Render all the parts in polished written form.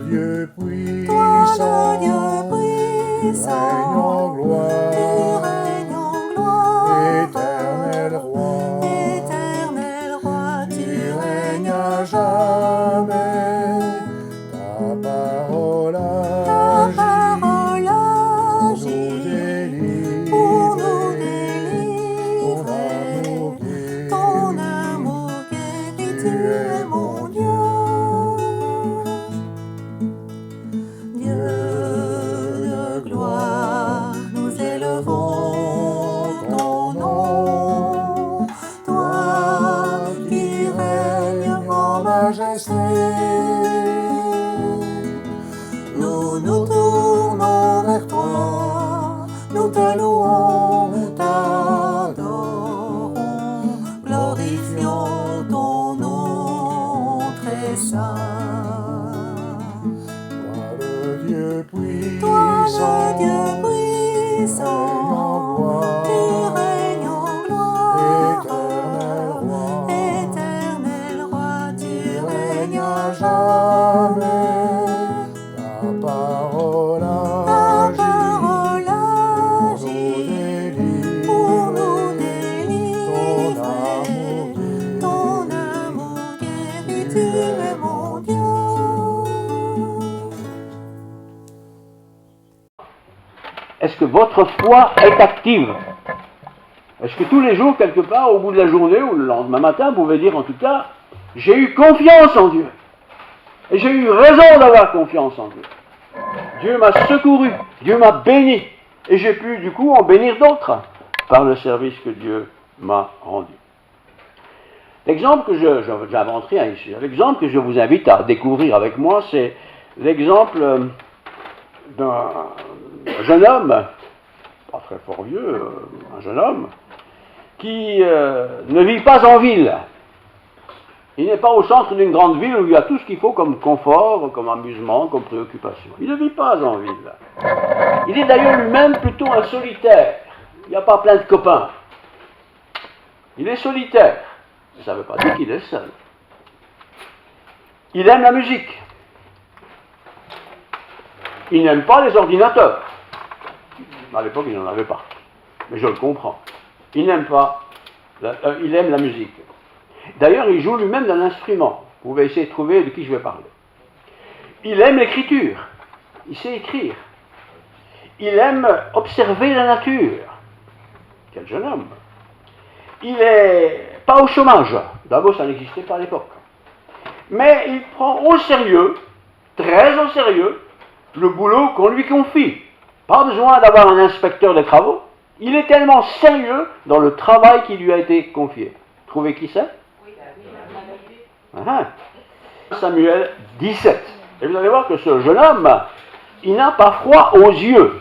Dieu toi puissant, le Dieu tu règnes en puissant, tu gloire, règnes en gloire, éternel roi, éternel roi, tu règnes à jamais, ta parole agit pour nous ton amour délivrer, ton amour guérit, tu es mon Dieu. Dieu de gloire, nous élevons ton nom, toi qui règnes en majesté. Nous nous tournons vers toi, nous te louons, t'adorons, glorifions ton nom très saint. Toi le Dieu Toi puissant, le Dieu puissant, tu règnes en gloire, éternel roi, tu règnes à jamais. ta parole agit pour nous délivrer, ton ton amour guérit, tu es mon Dieu. Est-ce que votre foi est active? Est-ce que tous les jours, quelque part, au bout de la journée ou le lendemain matin, vous pouvez dire en tout cas, j'ai eu confiance en Dieu. Et j'ai eu raison d'avoir confiance en Dieu. Dieu m'a secouru, Dieu m'a béni. Et j'ai pu du coup en bénir d'autres par le service que Dieu m'a rendu. L'exemple que j'invente rien ici, l'exemple que je vous invite à découvrir avec moi, c'est l'exemple d'un jeune homme, pas très fort vieux, un jeune homme, qui ne vit pas en ville. Il n'est pas au centre d'une grande ville où il y a tout ce qu'il faut comme confort, comme amusement, comme préoccupation. Il ne vit pas en ville. Il est d'ailleurs lui-même plutôt un solitaire. Il n'y a pas plein de copains. Il est solitaire. Ça ne veut pas dire qu'il est seul. Il aime la musique. Il n'aime pas les ordinateurs. À l'époque, il n'en avait pas. Mais je le comprends. Il n'aime pas, il aime la musique. D'ailleurs, il joue lui-même d'un instrument. Vous pouvez essayer de trouver de qui je vais parler. Il aime l'écriture. Il sait écrire. Il aime observer la nature. Quel jeune homme. Il n'est pas au chômage. D'abord, ça n'existait pas à l'époque. Mais il prend au sérieux, très au sérieux, le boulot qu'on lui confie. Pas besoin d'avoir un inspecteur des travaux. Il est tellement sérieux dans le travail qui lui a été confié. Trouvez qui c'est? Samuel 17. Et vous allez voir que ce jeune homme, il n'a pas froid aux yeux.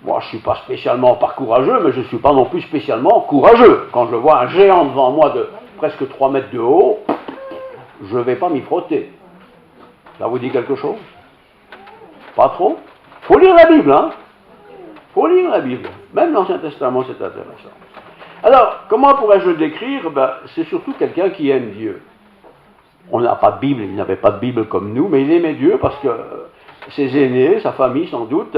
Moi, je ne suis pas spécialement pas courageux, mais je ne suis pas non plus spécialement courageux. Quand je vois un géant devant moi de presque 3 mètres de haut, je ne vais pas m'y frotter. Ça vous dit quelque chose? Pas trop? Faut lire la Bible, hein? Faut lire la Bible. Même l'Ancien Testament, c'est intéressant. Alors, comment pourrais-je le décrire? C'est surtout quelqu'un qui aime Dieu. On n'a pas de Bible, il n'avait pas de Bible comme nous, mais il aimait Dieu parce que ses aînés, sa famille sans doute,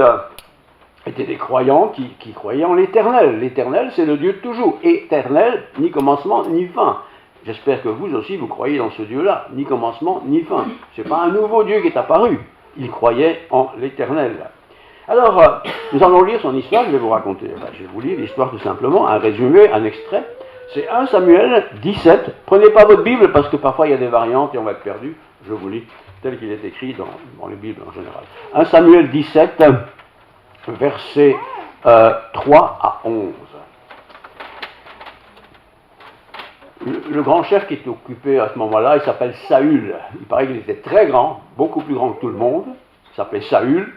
étaient des croyants qui croyaient en l'Éternel. L'Éternel, c'est le Dieu de toujours. Éternel, ni commencement, ni fin. J'espère que vous aussi, vous croyez dans ce Dieu-là, ni commencement, ni fin. Ce n'est pas un nouveau Dieu qui est apparu. Il croyait en l'Éternel. Alors, nous allons lire son histoire, je vais vous raconter. Je vais vous lire l'histoire tout simplement, un résumé, un extrait. C'est 1 Samuel 17. Prenez pas votre Bible parce que parfois il y a des variantes et on va être perdu. Je vous lis tel qu'il est écrit dans les Bibles en général. 1 Samuel 17, versets 3 à 11. Le grand chef qui est occupé à ce moment-là, il s'appelle Saül. Il paraît qu'il était très grand, beaucoup plus grand que tout le monde. Il s'appelait Saül,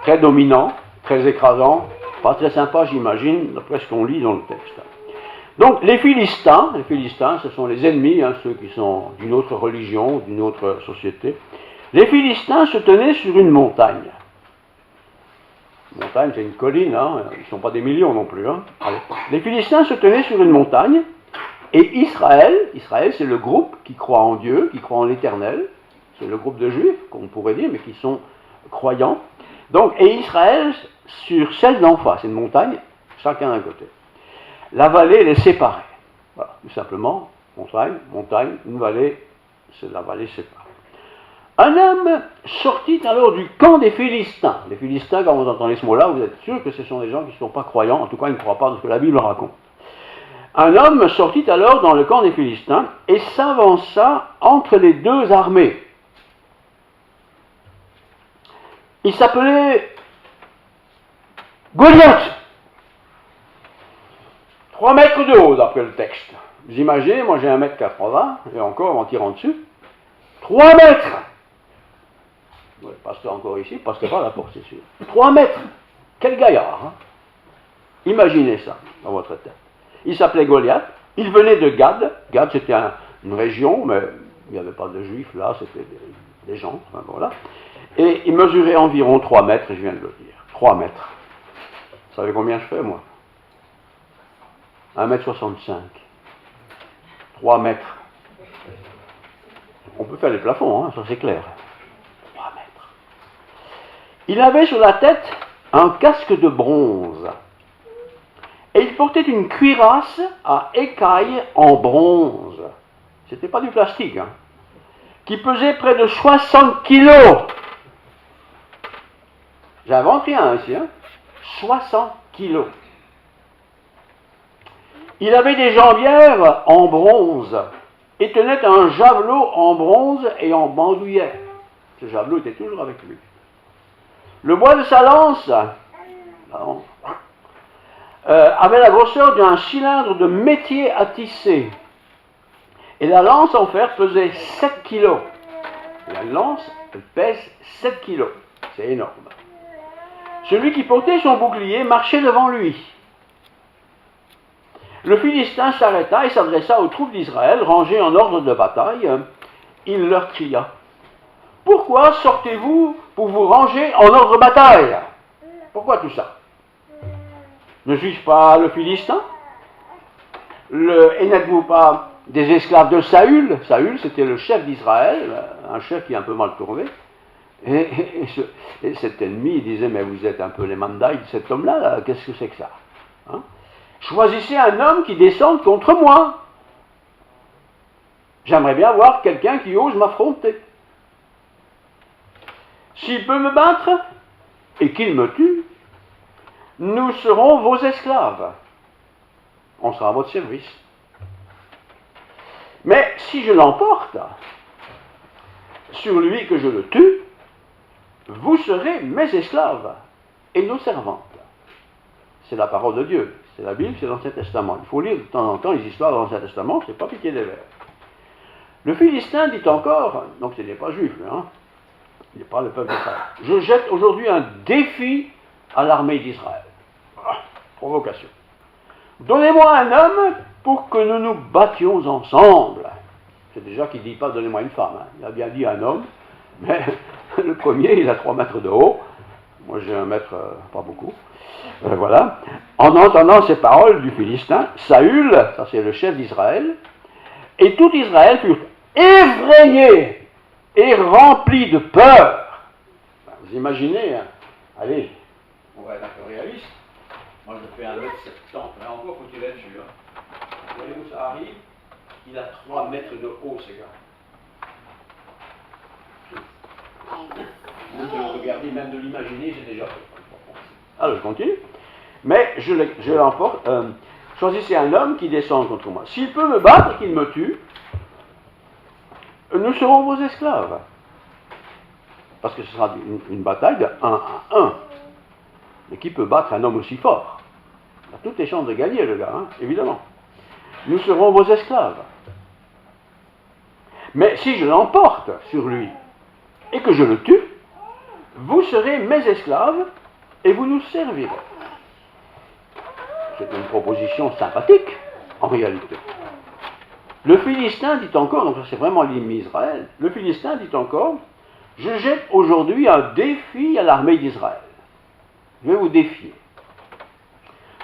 très dominant, très écrasant, pas très sympa j'imagine, d'après ce qu'on lit dans le texte. Donc les Philistins, ce sont les ennemis, ceux qui sont d'une autre religion, d'une autre société. Les Philistins se tenaient sur une montagne. Une montagne, c'est une colline, ils ne sont pas des millions non plus. Allez. Les Philistins se tenaient sur une montagne, et Israël c'est le groupe qui croit en Dieu, qui croit en l'Éternel, c'est le groupe de Juifs, qu'on pourrait dire, mais qui sont croyants. Donc, et Israël, sur celle d'en face, c'est une montagne, chacun d'un côté. La vallée les séparait. Voilà, tout simplement, montagne, une vallée, c'est la vallée séparée. Un homme sortit alors du camp des Philistins. Les Philistins, quand vous entendez ce mot-là, vous êtes sûr que ce sont des gens qui ne sont pas croyants, en tout cas ils ne croient pas dans ce que la Bible raconte. Un homme sortit alors dans le camp des Philistins et s'avança entre les deux armées. Il s'appelait Goliath. 3 mètres de haut d'après le texte. Vous imaginez, moi j'ai 1m80, et encore en tirant dessus. 3 mètres. Le pasteur encore ici, pasteur pas à la porte, c'est sûr. 3 mètres. Quel gaillard, hein? Imaginez ça dans votre tête. Il s'appelait Goliath, il venait de Gad. Gad c'était une région, mais il n'y avait pas de juifs là, c'était des gens, enfin, voilà. Et il mesurait environ 3 mètres, je viens de le dire. 3 mètres. Vous savez combien je fais, moi? 1m65. 3 mètres. On peut faire les plafonds, hein, ça c'est clair. 3 mètres. Il avait sur la tête un casque de bronze. Et il portait une cuirasse à écailles en bronze. C'était pas du plastique, hein. Qui pesait près de 60 kilos. J'invente rien ici, hein. 60 kilos. Il avait des jambières en bronze et tenait un javelot en bronze et en bandoulière. Ce javelot était toujours avec lui. Le bois de sa lance avait la grosseur d'un cylindre de métier à tisser. Et la lance en fer pesait 7 kilos. La lance, elle pèse 7 kilos. C'est énorme. Celui qui portait son bouclier marchait devant lui. Le Philistin s'arrêta et s'adressa aux troupes d'Israël, rangées en ordre de bataille. Il leur cria: « Pourquoi sortez-vous pour vous ranger en ordre de bataille? Pourquoi tout ça? Ne suis-je pas le Philistin? Et n'êtes-vous pas des esclaves de Saül? Saül, c'était le chef d'Israël, un chef qui est un peu mal tourné. Et cet ennemi disait: mais vous êtes un peu les mandailles de cet homme-là, là. Qu'est-ce que c'est que ça, hein? Choisissez un homme qui descende contre moi. J'aimerais bien voir quelqu'un qui ose m'affronter. S'il peut me battre et qu'il me tue, nous serons vos esclaves. On sera à votre service. Mais si je l'emporte sur lui que je le tue, vous serez mes esclaves et nos servantes. C'est la parole de Dieu. C'est la Bible, c'est l'Ancien Testament. Il faut lire de temps en temps les histoires de l'Ancien Testament, c'est pas piquer des vers. Le Philistin dit encore, donc ce n'est pas juif, hein, il n'est pas le peuple d'Israël. Je jette aujourd'hui un défi à l'armée d'Israël. Ah, provocation. Donnez-moi un homme pour que nous nous battions ensemble. C'est déjà qu'il ne dit pas donnez-moi une femme. Hein. Il a bien dit un homme, mais le premier, il a 3 mètres de haut. Moi, j'ai 1 mètre, pas beaucoup. Voilà. En entendant ces paroles du Philistin, Saül, ça c'est le chef d'Israël, et tout Israël furent effrayés et remplis de peur. Vous imaginez, hein? Allez, on va être un peu réaliste. Moi, je fais 1m70, là encore, faut-il être sûr. Vous voyez où ça arrive? Il a 3 mètres de haut, ces gars. Vous regardez, même de l'imaginer, c'est déjà fait. Alors, je continue. Mais je l'emporte. Choisissez un homme qui descende contre moi. S'il peut me battre et qu'il me tue, nous serons vos esclaves. Parce que ce sera une bataille de 1 à 1. Mais qui peut battre un homme aussi fort? Il a toutes les chances de gagner, le gars, hein, évidemment. Nous serons vos esclaves. Mais si je l'emporte sur lui et que je le tue, vous serez mes esclaves et vous nous servirez. C'est une proposition sympathique, en réalité. Le Philistin dit encore, donc c'est vraiment l'hymne Israël, le Philistin dit encore: je jette aujourd'hui un défi à l'armée d'Israël. Je vais vous défier.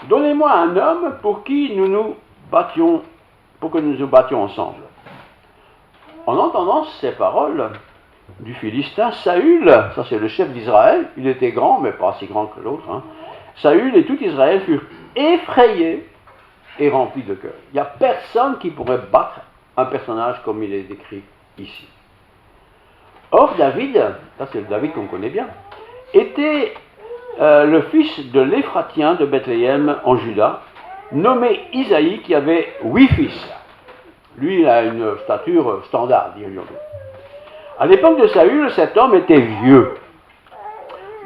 Donnez-moi un homme pour qui nous nous battions, pour que nous nous battions ensemble. En entendant ces paroles, du Philistin, Saül, ça c'est le chef d'Israël, il était grand, mais pas si grand que l'autre, hein. Saül et tout Israël furent effrayés et remplis de cœur. Il n'y a personne qui pourrait battre un personnage comme il est décrit ici. Or, David, ça c'est le David qu'on connaît bien, était le fils de l'Éphratien de Bethléem en Juda, nommé Isaïe, qui avait 8 fils. Lui, il a une stature standard, dirions-nous. À l'époque de Saül, cet homme était vieux,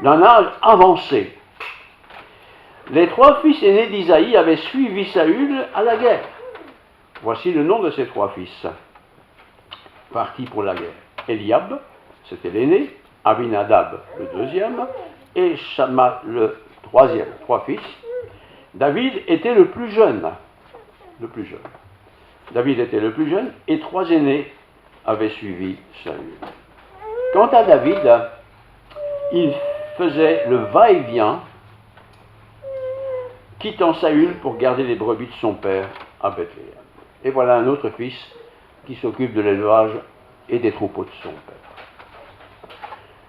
d'un âge avancé. Les 3 fils aînés d'Isaïe avaient suivi Saül à la guerre. Voici le nom de ces 3 fils, partis pour la guerre. Eliab, c'était l'aîné, Abinadab, le deuxième, et Shamma, le troisième. 3 fils. David était le plus jeune. Le plus jeune. David était le plus jeune, et 3 aînés avaient suivi Saül. Quant à David, il faisait le va-et-vient, quittant Saül pour garder les brebis de son père à Bethléem. Et voilà un autre fils qui s'occupe de l'élevage et des troupeaux de son père.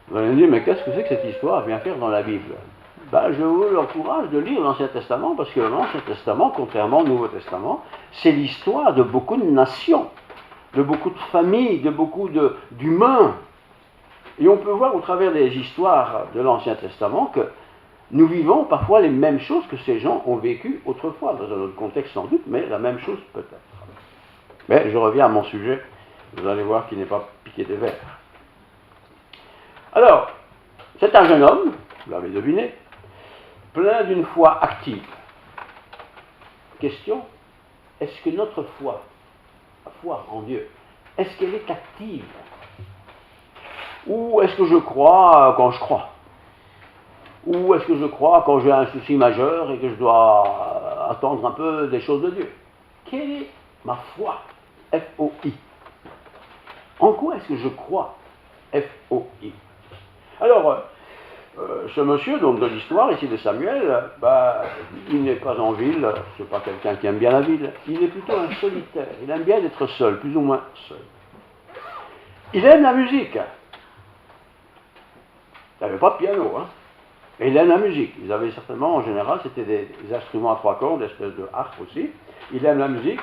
Vous allez me dire, mais qu'est-ce que c'est que cette histoire vient faire dans la Bible? Je vous encourage de lire l'Ancien Testament, parce que l'Ancien Testament, contrairement au Nouveau Testament, c'est l'histoire de beaucoup de nations, de beaucoup de familles, de beaucoup d'humains. Et on peut voir au travers des histoires de l'Ancien Testament que nous vivons parfois les mêmes choses que ces gens ont vécues autrefois, dans un autre contexte sans doute, mais la même chose peut-être. Mais je reviens à mon sujet, vous allez voir qu'il n'est pas piqué des vers. Alors, c'est un jeune homme, vous l'avez deviné, plein d'une foi active. Question, est-ce que notre foi, la foi en Dieu, est-ce qu'elle est active? Ou est-ce que je crois quand je crois? Ou est-ce que je crois quand j'ai un souci majeur et que je dois attendre un peu des choses de Dieu? Quelle est ma foi? F-O-I. En quoi est-ce que je crois? F-O-I. Alors, ce monsieur, donc de l'histoire ici de Samuel, il n'est pas en ville, c'est pas quelqu'un qui aime bien la ville, il est plutôt un solitaire, il aime bien être seul, plus ou moins seul. Il aime la musique. Il n'avait pas de piano, hein. Et il aime la musique. Ils avaient certainement, en général, c'était des instruments à 3 cordes, des espèces de harpe aussi. Il aime la musique.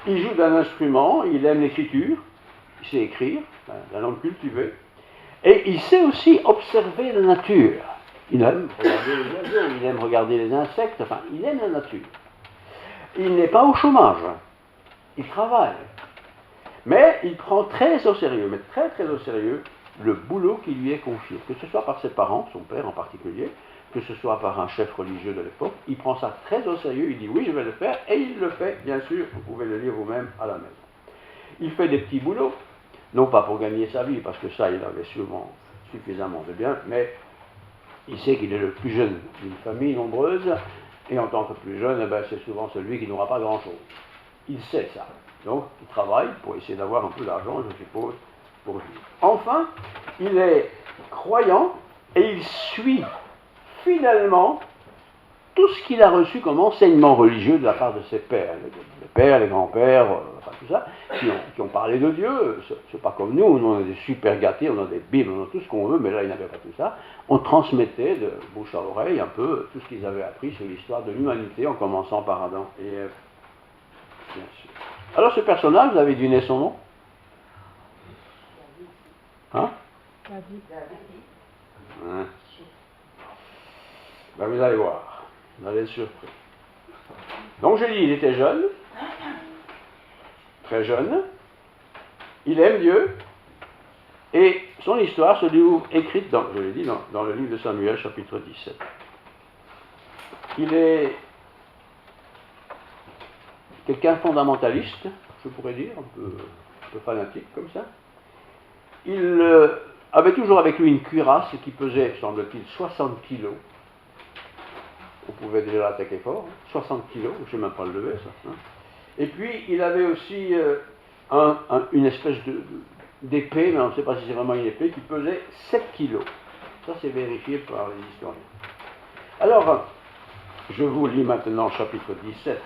Il joue d'un instrument, il aime l'écriture. Il sait écrire, d'un homme cultivé. Et il sait aussi observer la nature. Il aime regarder les oiseaux, il aime regarder les insectes, enfin, il aime la nature. Il n'est pas au chômage. Il travaille. Mais il prend très au sérieux, mais très très au sérieux, le boulot qui lui est confié, que ce soit par ses parents, son père en particulier, que ce soit par un chef religieux de l'époque, il prend ça très au sérieux, il dit oui je vais le faire, et il le fait, bien sûr, vous pouvez le lire vous-même à la maison. Il fait des petits boulots, non pas pour gagner sa vie, parce que ça il avait sûrement suffisamment de bien, mais il sait qu'il est le plus jeune d'une famille nombreuse, et en tant que plus jeune, c'est souvent celui qui n'aura pas grand-chose. Il sait ça, donc il travaille pour essayer d'avoir un peu d'argent, je suppose, pour vivre. Enfin, il est croyant et il suit fidèlement tout ce qu'il a reçu comme enseignement religieux de la part de ses pères, les pères, les grands-pères, enfin tout ça, qui ont parlé de Dieu. C'est pas comme nous on est des super gâtés, on a des bibles, on a tout ce qu'on veut, mais là il n'avait pas tout ça. On transmettait de bouche à oreille un peu tout ce qu'ils avaient appris sur l'histoire de l'humanité, en commençant par Adam et Ève, bien sûr. Alors ce personnage, vous avez deviné son nom? Hein? Hein? Vous allez voir, vous allez être surpris. Donc j'ai dit, il était jeune, très jeune, il aime Dieu, et son histoire se déroule écrite, je l'ai dit, dans le livre de Samuel, chapitre 17. Il est quelqu'un fondamentaliste, je pourrais dire, un peu fanatique comme ça. Il avait toujours avec lui une cuirasse qui pesait, semble-t-il, 60 kilos. On pouvait déjà l'attaquer fort, 60 kilos, je ne sais même pas le lever, ça. Hein. Et puis, il avait aussi une espèce d'épée, mais on ne sait pas si c'est vraiment une épée, qui pesait 7 kilos. Ça, c'est vérifié par les historiens. Alors, je vous lis maintenant chapitre 17,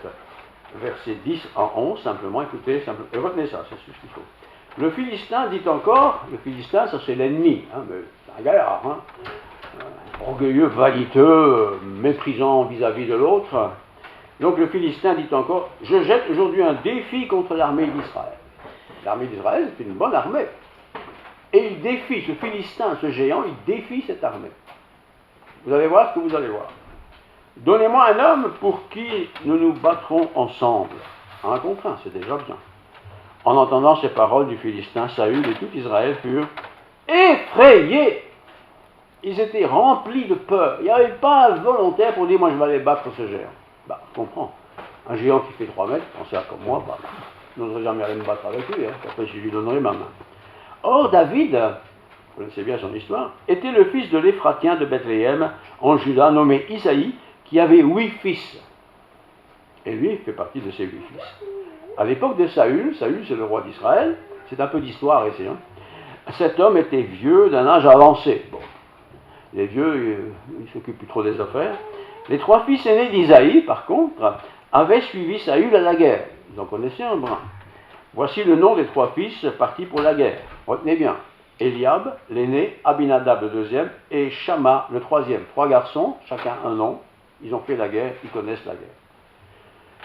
versets 10 à 11, simplement, écoutez, et retenez ça, c'est ce qu'il faut. Le Philistin dit encore, le Philistin ça c'est l'ennemi, hein, mais c'est un gaillard, hein, orgueilleux, vaniteux, méprisant vis-à-vis de l'autre. Donc le Philistin dit encore, je jette aujourd'hui un défi contre l'armée d'Israël. L'armée d'Israël c'est une bonne armée. Et il défie, ce Philistin, ce géant, il défie cette armée. Vous allez voir ce que vous allez voir. Donnez-moi un homme pour qui nous nous battrons ensemble. Un contre un, c'est déjà bien. En entendant ces paroles du Philistin, Saül et tout Israël furent effrayés. Ils étaient remplis de peur. Il n'y avait pas un volontaire pour dire, moi je vais aller battre ce géant. Bah, je comprends. Un géant qui fait 3 mètres, pensez à comme moi, bah, je n'oserais jamais aller me battre avec lui, hein, après je lui donnerai ma main. Or, David, vous connaissez bien son histoire, était le fils de l'Éphratien de Bethléem, en Juda, nommé Isaïe, qui avait 8 fils. Et lui, il fait partie de ces 8 fils. À l'époque de Saül, Saül c'est le roi d'Israël, c'est un peu d'histoire ici, hein. Cet homme était vieux, d'un âge avancé. Bon, les vieux, ils ne s'occupent plus trop des affaires. Les 3 fils aînés d'Isaïe, par contre, avaient suivi Saül à la guerre. Ils en connaissaient un brin. Voici le nom des 3 fils partis pour la guerre. Retenez bien. Eliab, l'aîné, Abinadab, le deuxième, et Shama, le troisième. 3 garçons, chacun un nom. Ils ont fait la guerre, ils connaissent la guerre.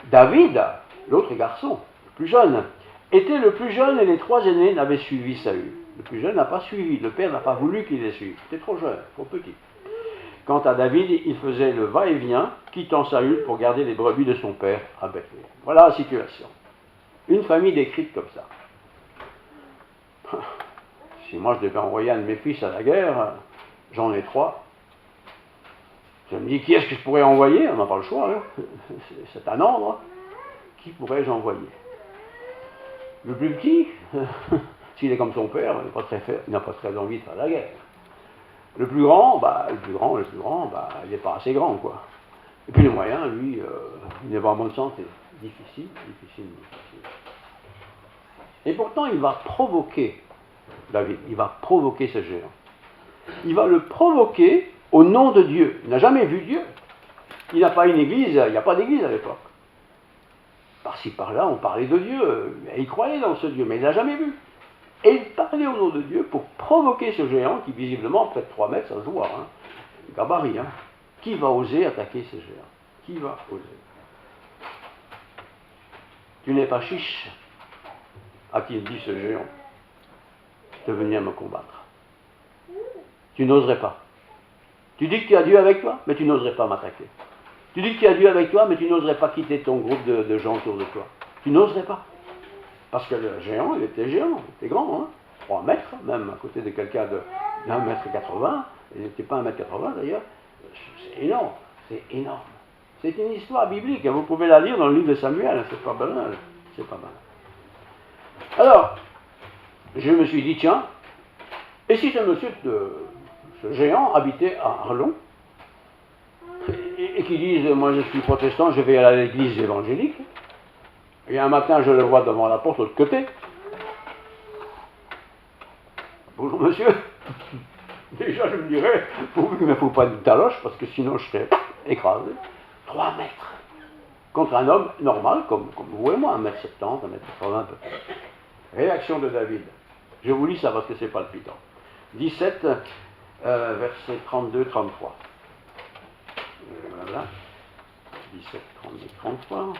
David, l'autre garçon, le plus jeune, était le plus jeune et les 3 aînés n'avaient suivi Saül. Le plus jeune n'a pas suivi, le père n'a pas voulu qu'il les suive. C'était trop jeune, trop petit. Quant à David, il faisait le va-et-vient, quittant Saül pour garder les brebis de son père à Bethléem. Voilà la situation. Une famille décrite comme ça. Si moi je devais envoyer un de mes fils à la guerre, j'en ai 3. Je me dis, qui est-ce que je pourrais envoyer? On n'a pas le choix, hein. C'est un ordre. Qui pourrais-je envoyer? Le plus petit, s'il est comme son père, il n'a pas très envie de faire la guerre. Le plus grand, il n'est pas assez grand, quoi. Et puis le moyen, lui, il n'est pas en bonne santé. Difficile. Et pourtant, il va provoquer David, il va provoquer ce géant. Il va le provoquer au nom de Dieu. Il n'a jamais vu Dieu. Il n'a pas une église, il n'y a pas d'église à l'époque. Par-ci, par-là, on parlait de Dieu, et il croyait dans ce Dieu, mais il ne l'a jamais vu. Et il parlait au nom de Dieu pour provoquer ce géant qui, visiblement, peut-être 3 mètres, ça se voit, hein, gabarit, hein. Qui va oser attaquer ce géant? Qui va oser? Tu n'es pas chiche, a-t-il dit ce géant, de venir me combattre. Tu n'oserais pas. Tu dis que tu as Dieu avec toi, mais tu n'oserais pas m'attaquer. Tu dis que tu as Dieu avec toi, mais tu n'oserais pas quitter ton groupe de gens autour de toi. Tu n'oserais pas. Parce que le géant, il était grand, hein, 3 mètres, même à côté de quelqu'un de 1,80 m, il n'était pas 1,80 m d'ailleurs, c'est énorme, C'est une histoire biblique, hein, vous pouvez la lire dans le livre de Samuel, c'est pas banal, Alors, je me suis dit, tiens, et si ce géant habitait à Arlon, et qui dise, moi je suis protestant, je vais à l'église évangélique, et un matin je le vois devant la porte de l'autre côté. Bonjour monsieur. Déjà je me dirais, pourvu qu'il ne me faut pas une taloche, parce que sinon je serais écrasé. 3 mètres. Contre un homme normal, comme vous et moi, 1,70 m, 1,80 m peut-être. Réaction de David. Je vous lis ça parce que c'est palpitant. 17, versets 32-33. Voilà. 17, 32, 33.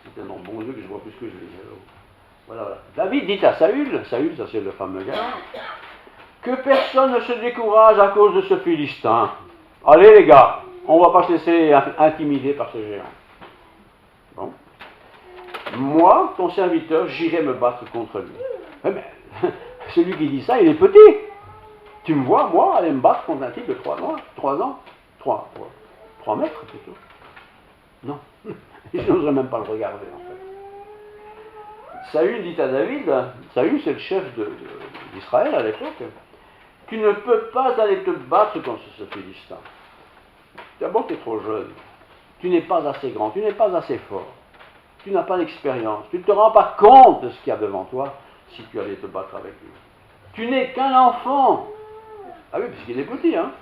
C'est tellement bon Dieu que je vois plus que je lis. Voilà. David dit à Saül, ça c'est le fameux gars, que personne ne se décourage à cause de ce Philistin. Allez les gars, on ne va pas se laisser intimider par ce géant. Bon. Moi, ton serviteur, j'irai me battre contre lui. Mais celui qui dit ça, il est petit. Tu me vois, moi, aller me battre contre un type de 3 mètres plutôt. Non, je n'oserais même pas le regarder en fait. Saül dit à David, Saül c'est le chef d'Israël à l'époque, tu ne peux pas aller te battre contre ce Philistin. D'abord, tu es trop jeune, tu n'es pas assez grand, tu n'es pas assez fort, tu n'as pas d'expérience, tu ne te rends pas compte de ce qu'il y a devant toi si tu allais te battre avec lui. Tu n'es qu'un enfant. Ah oui, puisqu'il est petit, hein.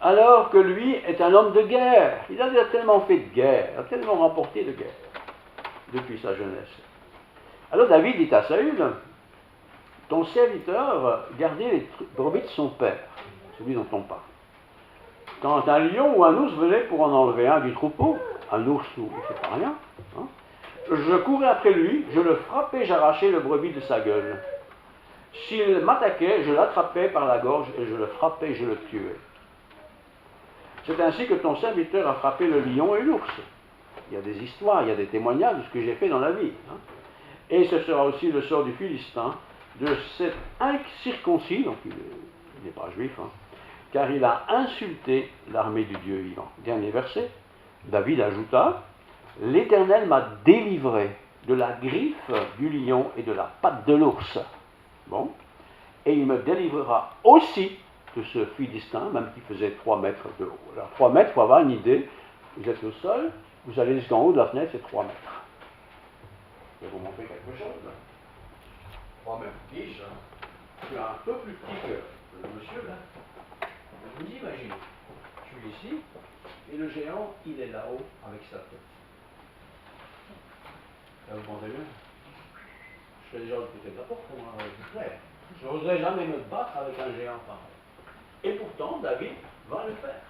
Alors que lui est un homme de guerre. Il a déjà tellement fait de guerre, il a tellement remporté de guerre depuis sa jeunesse. Alors David dit à Saül, ton serviteur gardait les brebis de son père, celui dont on parle. Quand un lion ou un ours venait pour en enlever un du troupeau, un ours ou c'est pas rien, hein, je courais après lui, je le frappais, j'arrachais le brebis de sa gueule. S'il m'attaquait, je l'attrapais par la gorge et je le frappais, je le tuais. C'est ainsi que ton serviteur a frappé le lion et l'ours. Il y a des histoires, il y a des témoignages de ce que j'ai fait dans la vie. Hein. Et ce sera aussi le sort du Philistin, de cet incirconcis, donc il n'est pas juif, hein, car il a insulté l'armée du Dieu vivant. Dernier verset, David ajouta, l'Éternel m'a délivré de la griffe du lion et de la patte de l'ours. Bon, et il me délivrera aussi de ce Philistin, même qui faisait 3 mètres de haut. Alors 3 mètres, il faut avoir une idée, vous êtes au sol, vous allez jusqu'en haut de la fenêtre, c'est 3 mètres. Je vais vous montrer quelque chose. 3 mètres pige, je suis un peu plus petit que le monsieur là. Vous imaginez, je suis ici, et le géant, il est là-haut avec sa tête. Là, vous pensez bien? Je serais déjà de côté de la porte, moi, c'est clair. Je n'oserais jamais me battre avec un géant pareil. Et pourtant, David va le faire.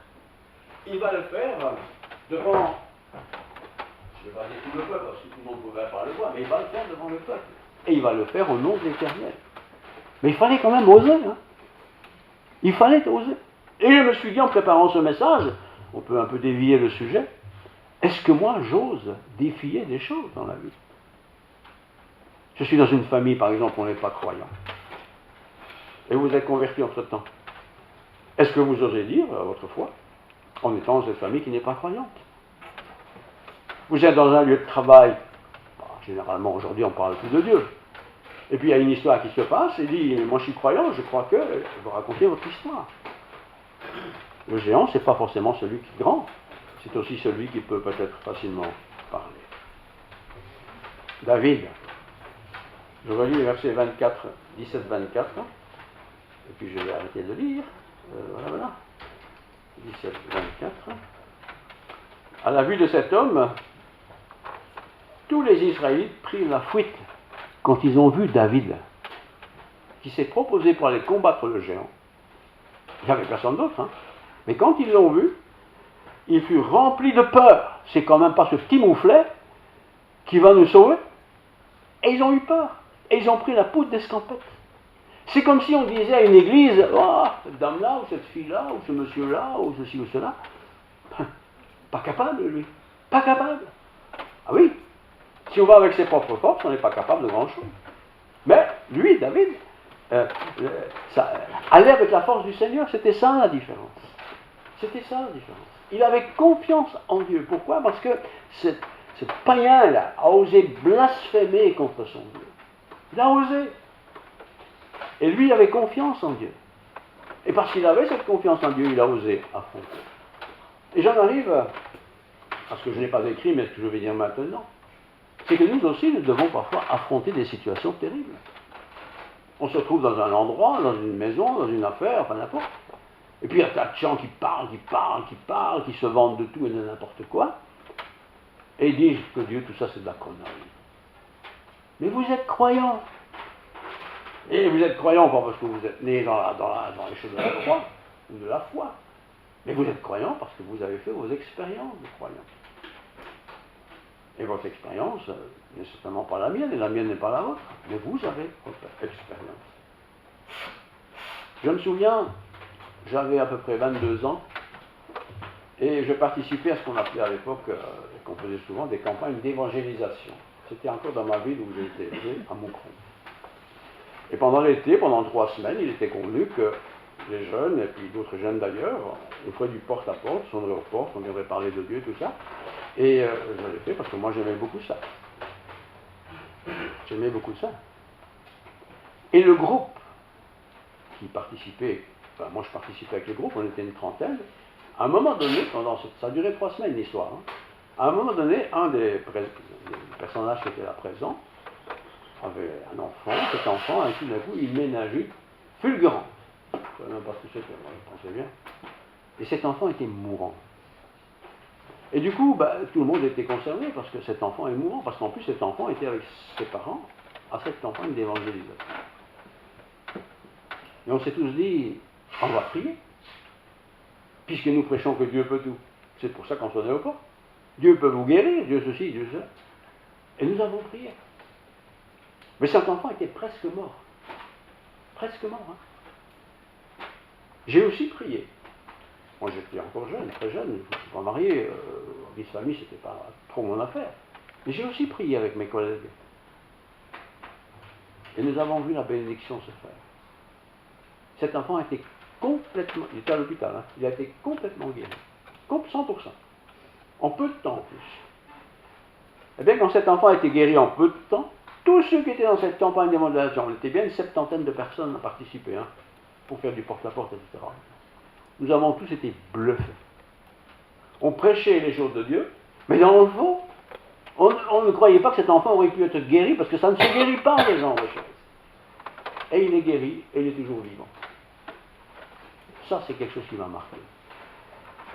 Il va le faire devant, je ne vais pas dire tout le peuple, parce que tout le monde ne pouvait pas le voir, mais il va le faire devant le peuple. Et il va le faire au nom de l'Éternel. Mais il fallait quand même oser. Hein. Il fallait oser. Et je me suis dit en préparant ce message, on peut un peu dévier le sujet, est-ce que moi j'ose défier des choses dans la vie? Je suis dans une famille, par exemple, où on n'est pas croyant. Et vous êtes converti entre-temps. Est-ce que vous osez dire votre foi en étant dans cette famille qui n'est pas croyante? Vous êtes dans un lieu de travail, généralement aujourd'hui on parle plus de Dieu. Et puis il y a une histoire qui se passe, et dit, moi je suis croyant, je crois que, vous racontez votre histoire. Le géant, ce n'est pas forcément celui qui est grand, c'est aussi celui qui peut peut-être facilement parler. David, je relis les versets 24, 17-24, et puis je vais arrêter de lire. Voilà. 17, 24. À la vue de cet homme, tous les Israélites prirent la fuite quand ils ont vu David, qui s'est proposé pour aller combattre le géant. Il n'y avait personne d'autre, hein. Mais quand ils l'ont vu, ils furent remplis de peur. C'est quand même pas ce petit mouflet qui va nous sauver. Et ils ont eu peur. Et ils ont pris la poudre d'escampette. C'est comme si on disait à une église, oh, cette dame-là, ou cette fille-là, ou ce monsieur-là, ou ceci ou cela. Pas capable, lui. Pas capable. Ah oui. Si on va avec ses propres forces, on n'est pas capable de grand-chose. Mais lui, David, aller avec la force du Seigneur, c'était ça la différence. C'était ça la différence. Il avait confiance en Dieu. Pourquoi? Parce que ce païen-là a osé blasphémer contre son Dieu. Il a osé. Et lui, il avait confiance en Dieu. Et parce qu'il avait cette confiance en Dieu, il a osé affronter. Et j'en arrive à ce que je n'ai pas écrit, mais ce que je vais dire maintenant. C'est que nous aussi, nous devons parfois affronter des situations terribles. On se trouve dans un endroit, dans une maison, dans une affaire, enfin n'importe. Et puis il y a tas de gens qui parlent, qui se vendent de tout et de n'importe quoi. Et ils disent que Dieu, tout ça, c'est de la connerie. Mais vous êtes croyants. Et vous êtes croyants pas parce que vous êtes nés dans les choses de la croix ou de la foi. Mais vous êtes croyants parce que vous avez fait vos expériences de croyants. Et votre expérience n'est certainement pas la mienne, et la mienne n'est pas la vôtre. Mais vous avez votre expérience. Je me souviens, j'avais à peu près 22 ans, et je participais à ce qu'on appelait à l'époque, et qu'on faisait souvent, des campagnes d'évangélisation. C'était encore dans ma ville où j'ai été élevé, à Moucron. Et pendant l'été, pendant 3 semaines, il était convenu que les jeunes, et puis d'autres jeunes d'ailleurs, on ferait du porte-à-porte, sonnerait aux portes, on viendrait parler de Dieu, tout ça. Et je l'ai fait parce que moi j'aimais beaucoup ça. J'aimais beaucoup ça. Et le groupe qui participait, enfin moi je participais avec le groupe, on était une trentaine, à un moment donné, ça a duré 3 semaines l'histoire, hein, à un moment donné, un des personnages qui était là présent avait un enfant, cet enfant, et tout d'un coup, il ménagit fulgurant. Je ne sais même pas ce que c'était, moi je pensais bien. Et cet enfant était mourant. Et du coup, tout le monde était concerné parce que cet enfant est mourant, parce qu'en plus cet enfant était avec ses parents, à cette campagne d'évangélisation. Et on s'est tous dit, on va prier, puisque nous prêchons que Dieu peut tout. C'est pour ça qu'on sonnait au pas. Dieu peut vous guérir, Dieu ceci, Dieu ça. Et nous avons prié. Mais cet enfant était presque mort. Presque mort. Hein. J'ai aussi prié. Moi j'étais encore jeune, très jeune, je ne suis pas marié, vie de famille, c'était pas trop mon affaire. Mais j'ai aussi prié avec mes collègues. Et nous avons vu la bénédiction se faire. Cet enfant a été complètement, il était à l'hôpital, hein, il a été complètement guéri. 100%. En peu de temps en plus. Eh bien, quand cet enfant a été guéri en peu de temps, tous ceux qui étaient dans cette campagne d'évangélisation, on était bien une 70aine de personnes à participer, hein, pour faire du porte-à-porte, etc. Nous avons tous été bluffés. On prêchait les choses de Dieu, mais dans le fond, on ne croyait pas que cet enfant aurait pu être guéri, parce que ça ne se guérit pas, ce genre de choses. Et il est guéri, et il est toujours vivant. Ça, c'est quelque chose qui m'a marqué.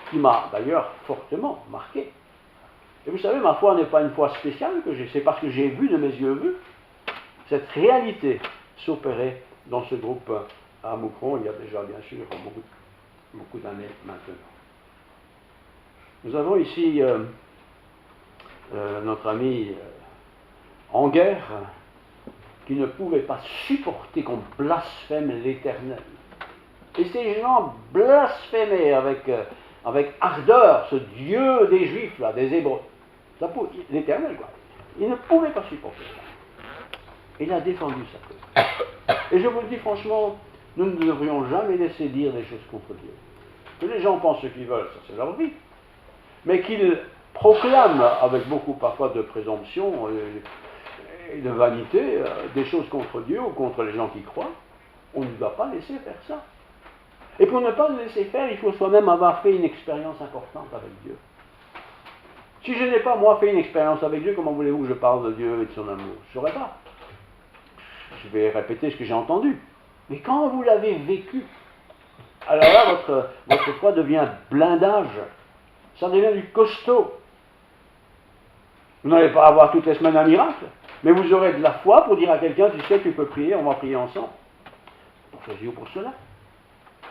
Qui m'a d'ailleurs fortement marqué. Et vous savez, ma foi n'est pas une foi spéciale que j'ai, c'est parce que j'ai vu de mes yeux vus cette réalité s'opérer dans ce groupe à Moucron, il y a déjà bien sûr beaucoup d'années maintenant. Nous avons ici notre ami en guerre qui ne pouvait pas supporter qu'on blasphème l'Éternel. Et ces gens blasphémaient avec ardeur ce Dieu des Juifs, là, des Hébreux. L'Éternel, quoi. Il ne pouvait pas supporter ça. Il a défendu sa cause. Et je vous le dis franchement, nous ne devrions jamais laisser dire des choses contre Dieu. Que les gens pensent ce qu'ils veulent, ça c'est leur vie. Mais qu'ils proclament, avec beaucoup parfois de présomption et de vanité, des choses contre Dieu ou contre les gens qui croient, on ne doit pas laisser faire ça. Et pour ne pas le laisser faire, il faut soi-même avoir fait une expérience importante avec Dieu. Si je n'ai pas, moi, fait une expérience avec Dieu, comment voulez-vous que je parle de Dieu et de son amour? Je ne saurais pas. Je vais répéter ce que j'ai entendu. Mais quand vous l'avez vécu, alors là, votre foi devient blindage. Ça devient du costaud. Vous n'allez pas avoir toutes les semaines un miracle, mais vous aurez de la foi pour dire à quelqu'un, tu sais, tu peux prier, on va prier ensemble. Pour ceci ou pour cela.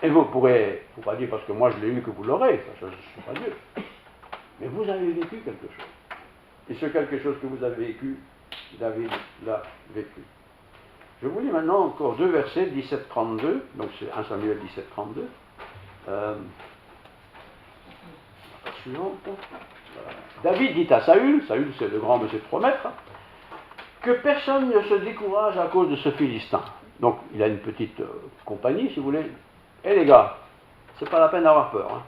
Et vous pourrez, il ne faut pas dire parce que moi je l'ai eu que vous l'aurez, ça, je ne suis pas Dieu. Mais vous avez vécu quelque chose. Et ce quelque chose que vous avez vécu, David l'a vécu. Je vous lis maintenant encore deux versets, 17-32, donc c'est 1 Samuel 17-32. Suivante. David dit à Saül c'est le grand monsieur de 3 mètres, que personne ne se décourage à cause de ce Philistin. Donc il a une petite compagnie, si vous voulez. Et les gars, c'est pas la peine d'avoir peur. Hein.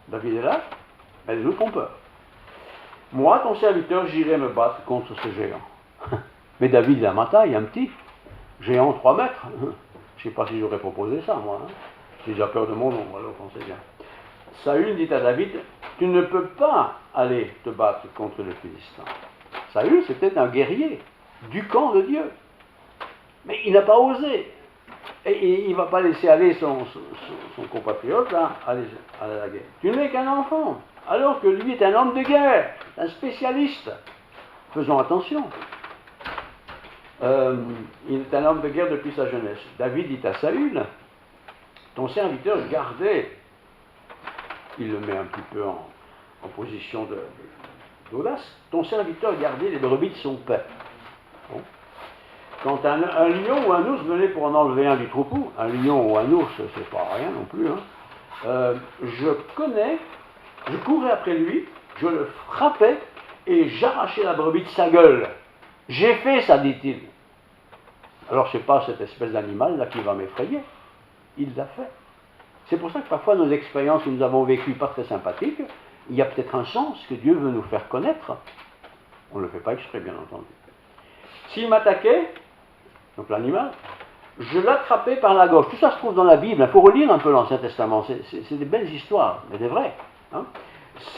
David est là, mais les autres ont peur. Moi, ton serviteur, j'irai me battre contre ce géant. Mais David, il a ma taille, un petit. Géant 3 mètres. Je ne sais pas si j'aurais proposé ça, moi. Hein. J'ai déjà peur de mon nom, alors on sait bien. Saül dit à David, tu ne peux pas aller te battre contre le Philistin. Saül, c'était un guerrier du camp de Dieu. Mais il n'a pas osé. Et il ne va pas laisser aller son compatriote là, aller à la guerre. Tu n'es qu'un enfant, alors que lui est un homme de guerre, un spécialiste. Faisons attention. Il est un homme de guerre depuis sa jeunesse. David dit à Saül, ton serviteur gardait, il le met un petit peu en position d'audace, ton serviteur gardait les brebis de son père. Bon. Quand un lion ou un ours venait pour en enlever un du troupeau, un lion ou un ours, c'est pas rien non plus, hein, je courais après lui, je le frappais et j'arrachais la brebis de sa gueule. J'ai fait ça, dit-il. Alors c'est pas cette espèce d'animal là qui va m'effrayer. Il l'a fait. C'est pour ça que parfois nos expériences que nous avons vécues pas très sympathiques, il y a peut-être un sens que Dieu veut nous faire connaître. On ne le fait pas exprès, bien entendu. S'il m'attaquait, donc l'animal, je l'attrapais par la gorge. Tout ça se trouve dans la Bible. Il faut relire un peu l'Ancien Testament. C'est des belles histoires, mais des vraies. Hein.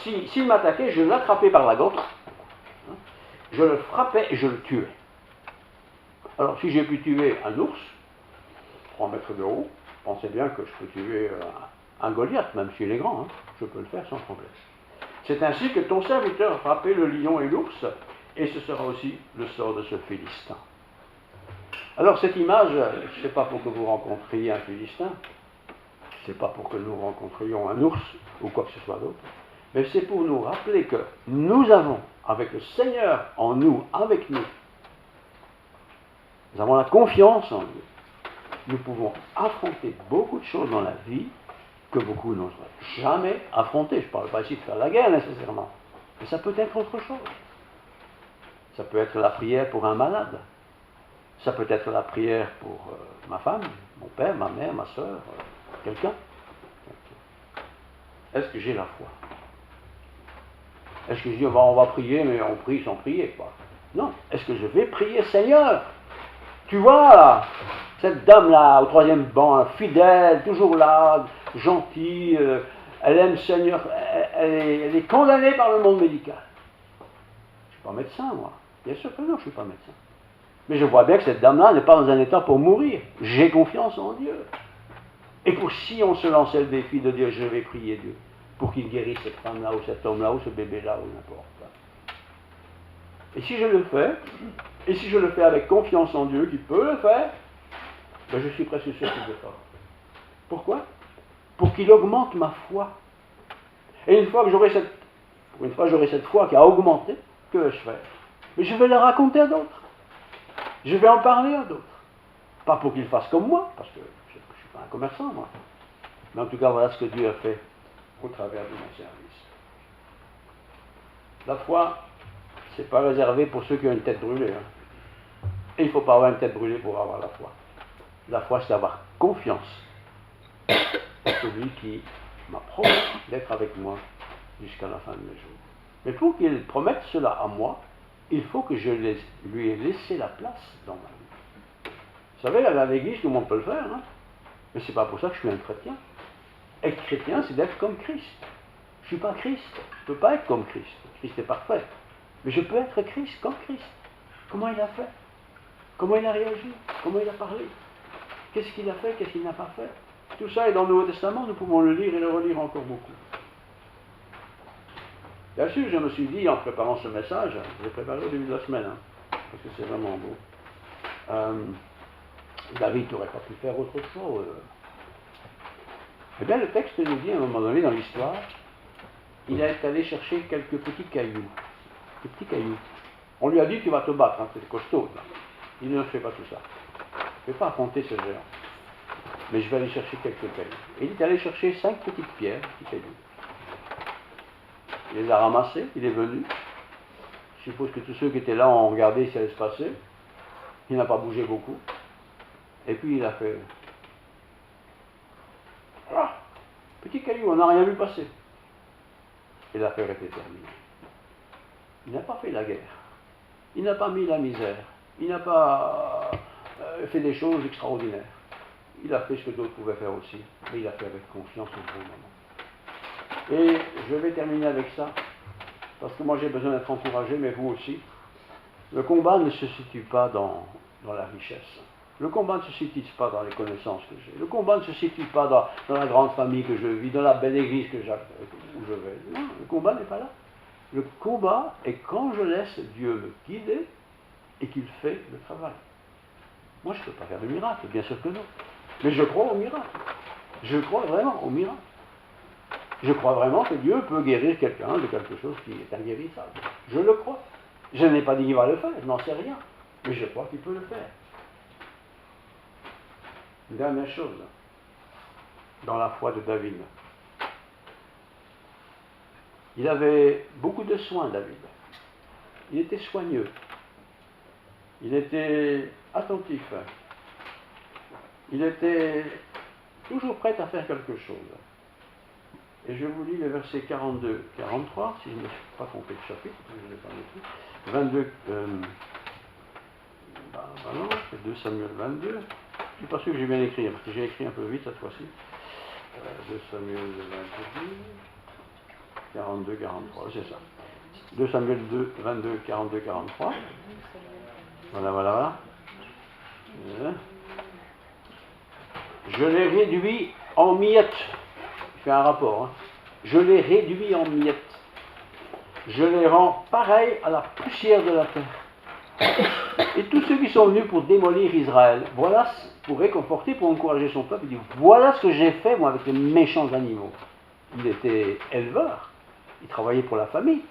S'il m'attaquait, je l'attrapais par la gorge, hein, je le frappais et je le tuais. Alors, si j'ai pu tuer un ours, 3 mètres de haut, pensez bien que je peux tuer un Goliath, même s'il est grand. Hein. Je peux le faire sans problème. C'est ainsi que ton serviteur a frappé le lion et l'ours, et ce sera aussi le sort de ce Philistin. Alors cette image, ce n'est pas pour que vous rencontriez un Philistin, ce n'est pas pour que nous rencontrions un ours ou quoi que ce soit d'autre, mais c'est pour nous rappeler que nous avons, avec le Seigneur en nous, avec nous avons la confiance en lui. Nous pouvons affronter beaucoup de choses dans la vie que beaucoup n'oseraient jamais affronter. Je ne parle pas ici de faire la guerre nécessairement, mais ça peut être autre chose. Ça peut être la prière pour un malade. Ça peut être la prière pour ma femme, mon père, ma mère, ma soeur, quelqu'un. Est-ce que j'ai la foi? Est-ce que je dis on va prier, mais on prie sans prier, quoi? Non. Est-ce que je vais prier, Seigneur? Tu vois, là, cette dame-là, au troisième banc, fidèle, toujours là, gentille, elle aime Seigneur, elle est condamnée par le monde médical. Je ne suis pas médecin, moi. Bien sûr que non, je ne suis pas médecin. Mais je vois bien que cette dame-là n'est pas dans un état pour mourir. J'ai confiance en Dieu. Et pour si on se lançait le défi de dire je vais prier Dieu pour qu'il guérisse cette femme-là ou cet homme-là ou ce bébé-là ou n'importe. Et si je le fais, et si je le fais avec confiance en Dieu qui peut le faire, ben je suis presque sûr qu'il le fera. Pourquoi? Pour qu'il augmente ma foi. Et une fois j'aurai cette foi qui a augmenté, que vais-je faire? Mais je vais le raconter à d'autres. Je vais en parler à d'autres. Pas pour qu'ils fassent comme moi, parce que je ne suis pas un commerçant, moi. Mais en tout cas, voilà ce que Dieu a fait au travers de mon service. La foi, ce n'est pas réservé pour ceux qui ont une tête brûlée. Hein. Et il ne faut pas avoir une tête brûlée pour avoir la foi. La foi, c'est avoir confiance en celui qui m'a promis d'être avec moi jusqu'à la fin de mes jours. Mais pour qu'il promette cela à moi, il faut que je lui ai laissé la place dans ma vie. Vous savez, aller à l'église, tout le monde peut le faire, hein? Mais ce n'est pas pour ça que je suis un chrétien. Être chrétien, c'est d'être comme Christ. Je ne suis pas Christ. Je ne peux pas être comme Christ. Christ est parfait. Mais je peux être Christ, comme Christ. Comment il a fait? Comment il a réagi? Comment il a parlé? Qu'est-ce qu'il a fait? Qu'est-ce qu'il n'a pas fait? Tout ça est dans le Nouveau Testament, nous pouvons le lire et le relire encore beaucoup. Bien sûr, je me suis dit, en préparant ce message, je l'ai préparé au début de la semaine, hein, parce que c'est vraiment beau. David n'aurait pas pu faire autre chose. Eh bien, le texte nous dit, à un moment donné dans l'histoire, il est allé chercher quelques petits cailloux. Des petits cailloux. On lui a dit, tu vas te battre, hein, c'est costaud. Là. Il ne fait pas tout ça. Je ne vais pas affronter ce géant. Mais je vais aller chercher quelques cailloux. Et il est allé chercher 5 petites pierres, petits cailloux. Il les a ramassés, il est venu. Je suppose que tous ceux qui étaient là ont regardé ce qui allait se passer. Il n'a pas bougé beaucoup. Et puis il a fait... Ah, petit caillou, on n'a rien vu passer. Et l'affaire était terminée. Il n'a pas fait la guerre. Il n'a pas mis la misère. Il n'a pas fait des choses extraordinaires. Il a fait ce que d'autres pouvaient faire aussi. Mais il a fait avec confiance au bon moment. Et je vais terminer avec ça, parce que moi j'ai besoin d'être encouragé, mais vous aussi. Le combat ne se situe pas dans la richesse. Le combat ne se situe pas dans les connaissances que j'ai. Le combat ne se situe pas dans la grande famille que je vis, dans la belle église où je vais. Non, le combat n'est pas là. Le combat est quand je laisse Dieu me guider et qu'il fait le travail. Moi je ne peux pas faire de miracle, bien sûr que non. Mais je crois au miracle. Je crois vraiment au miracle. Je crois vraiment que Dieu peut guérir quelqu'un de quelque chose qui est inguérissable. Je le crois. Je n'ai pas dit qu'il va le faire, je n'en sais rien. Mais je crois qu'il peut le faire. Une dernière chose, dans la foi de David. Il avait beaucoup de soins, David. Il était soigneux. Il était attentif. Il était toujours prêt à faire quelque chose. Et je vous lis le verset 42-43, si je ne me suis pas trompé de chapitre, je ne l'ai pas noté. 22, non, c'est 2 Samuel 22. Je ne suis pas sûr que j'ai bien écrit, parce que j'ai écrit un peu vite cette fois-ci. 2 Samuel 22, 42-43, c'est ça. 2 Samuel 2, 22, 42, 43. Voilà. Je l'ai réduit en miettes. Il fait un rapport. Hein. Je les réduis en miettes. Je les rends pareils à la poussière de la terre. Et tous ceux qui sont venus pour démolir Israël, voilà, pour réconforter, pour encourager son peuple, il dit, voilà ce que j'ai fait, moi, avec les méchants animaux. Il était éleveur, il travaillait pour la famille.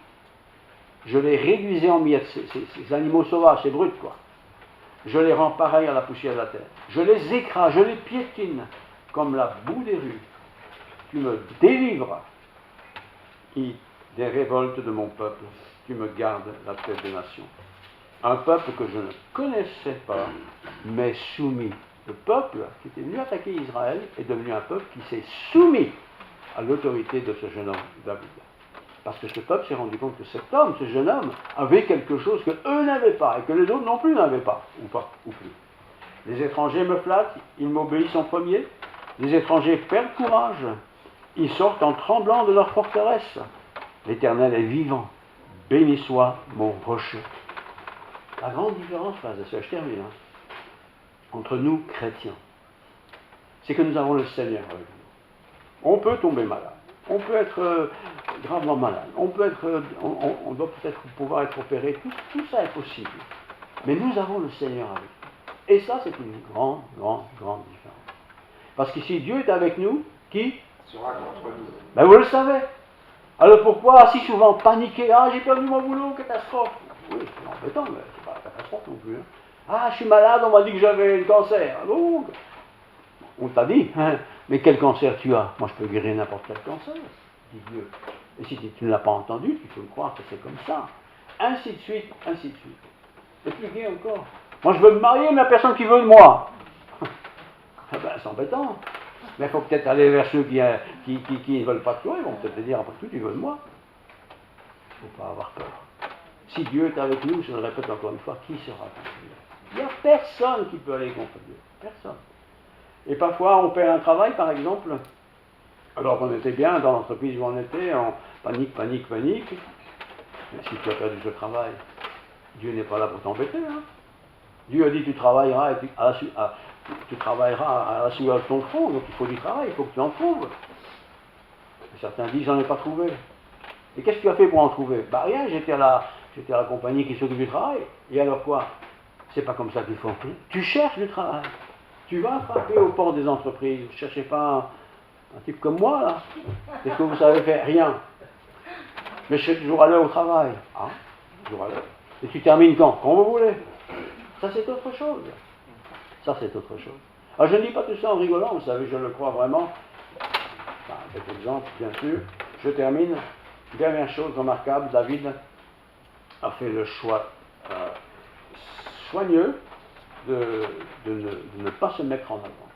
Je les réduisais en miettes, ces animaux sauvages, ces brutes, quoi. Je les rends pareils à la poussière de la terre. Je les écrase, je les piétine comme la boue des rues. Tu me délivres des révoltes de mon peuple. Tu me gardes la tête des nations. Un peuple que je ne connaissais pas, mais soumis. Le peuple qui était venu attaquer Israël est devenu un peuple qui s'est soumis à l'autorité de ce jeune homme, David. Parce que ce peuple s'est rendu compte que cet homme, ce jeune homme, avait quelque chose que eux n'avaient pas et que les autres non plus n'avaient pas, ou plus. Les étrangers me flattent, ils m'obéissent en premier. Les étrangers perdent courage, ils sortent en tremblant de leur forteresse. L'Éternel est vivant, béni soit mon rocher. La grande différence, frères et sœurs, je termine, entre nous, chrétiens, c'est que nous avons le Seigneur avec nous. On peut tomber malade, on peut être gravement malade, on doit peut-être pouvoir être opéré, tout ça est possible. Mais nous avons le Seigneur avec nous. Et ça, c'est une grande différence. Parce qu'ici, Dieu est avec nous, qui Sera contre nous. Ben vous le savez. Alors pourquoi si souvent paniquer? Ah, j'ai perdu mon boulot, catastrophe. Oui, c'est embêtant, mais c'est pas la catastrophe non plus. Ah, je suis malade, on m'a dit que j'avais le cancer. Alors, on t'a dit, hein, mais quel cancer tu as? Moi, je peux guérir n'importe quel cancer, dit Dieu. Et si tu ne l'as pas entendu, tu peux croire que c'est comme ça. Ainsi de suite, ainsi de suite. Et puis qui encore? Moi, je veux me marier, mais la personne qui veut de moi. Ah ben, c'est embêtant. Mais il faut peut-être aller vers ceux qui ne veulent pas de toi, ils vont peut-être te dire, après tout, tu veux de moi. Il ne faut pas avoir peur. Si Dieu est avec nous, je le répète encore une fois, qui sera contre Dieu? Il n'y a personne qui peut aller contre Dieu. Personne. Et parfois, on perd un travail, par exemple, alors qu'on était bien dans l'entreprise où on était, en panique. Mais si tu as perdu ce travail, Dieu n'est pas là pour t'embêter. Hein. Dieu a dit, tu travailleras à la sueur de ton front, donc il faut du travail, il faut que tu en trouves. Et certains disent, j'en ai pas trouvé. Et qu'est-ce que tu as fait pour en trouver? Bah rien, j'étais à la compagnie qui s'occupe du travail. Et alors quoi? C'est pas comme ça qu'il faut. Tu cherches du travail. Tu vas frapper aux portes des entreprises. Ne cherchez pas un type comme moi, là. Qu'est-ce que vous savez faire? Rien. Mais je suis toujours à l'heure au travail. Ah, toujours à l'heure. Et tu termines quand? Quand vous voulez. Ça, c'est autre chose. Ça, c'est autre chose. Alors, je ne dis pas tout ça en rigolant, vous savez, je le crois vraiment. Enfin, cet exemple, bien sûr. Je termine. Dernière chose remarquable, David a fait le choix soigneux de ne pas se mettre en avant.